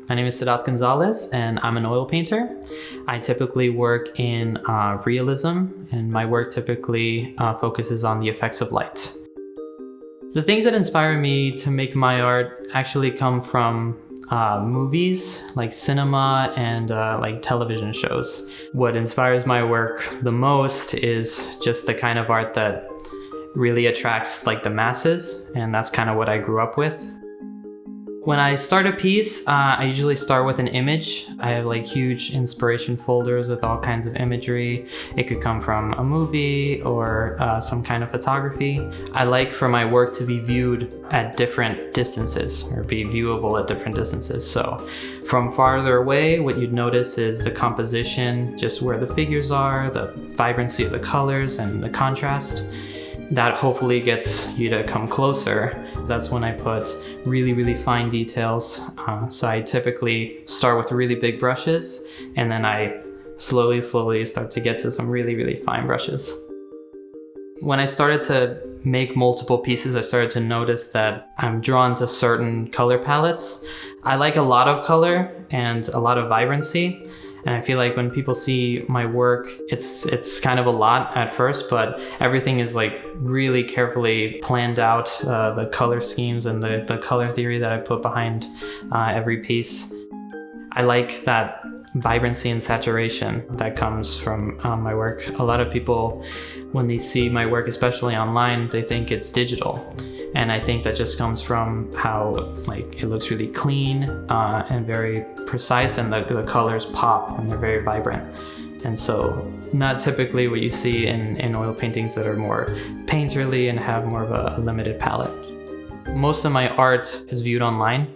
My name is Sadoth Gonzalez, and I'm an oil painter. I typically work in realism, and my work typically focuses on the effects of light. The things that inspire me to make my art actually come from movies, like cinema and like television shows. What inspires my work the most is just the kind of art that really attracts like the masses, and that's kind of what I grew up with. When I start a piece, I usually start with an image. I have like huge inspiration folders with all kinds of imagery. It could come from a movie or some kind of photography. I like for my work to be viewed at different distances or be viewable at different distances. So from farther away, what you'd notice is the composition, just where the figures are, the vibrancy of the colors and the contrast. That hopefully gets you to come closer. That's when I put really fine details. So I typically start with really big brushes, and then I slowly start to get to some really fine brushes. When I started to make multiple pieces, I started to notice that I'm drawn to certain color palettes. I like a lot of color and a lot of vibrancy. And I feel like when people see my work, it's kind of a lot at first, but everything is like really carefully planned out, the color schemes and the color theory that I put behind every piece. I like that vibrancy and saturation that comes from my work. A lot of people, when they see my work, especially online, they think it's digital. And I think that just comes from how like it looks really clean and very precise, and the colors pop and they're very vibrant. And so not typically what you see in oil paintings that are more painterly and have more of a limited palette. Most of my art is viewed online,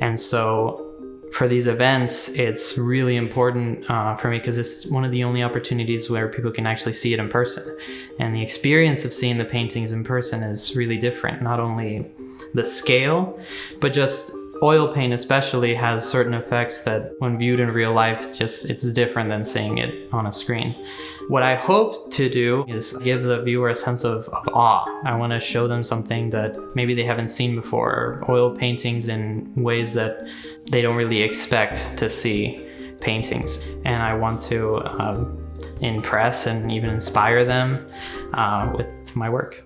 and so for these events, it's really important for me because it's one of the only opportunities where people can actually see it in person. And the experience of seeing the paintings in person is really different. Not only the scale, but just oil paint especially has certain effects that when viewed in real life, it's different than seeing it on a screen. What I hope to do is give the viewer a sense of awe. I want to show them something that maybe they haven't seen before, oil paintings in ways that they don't really expect to see paintings. And I want to impress and even inspire them with my work.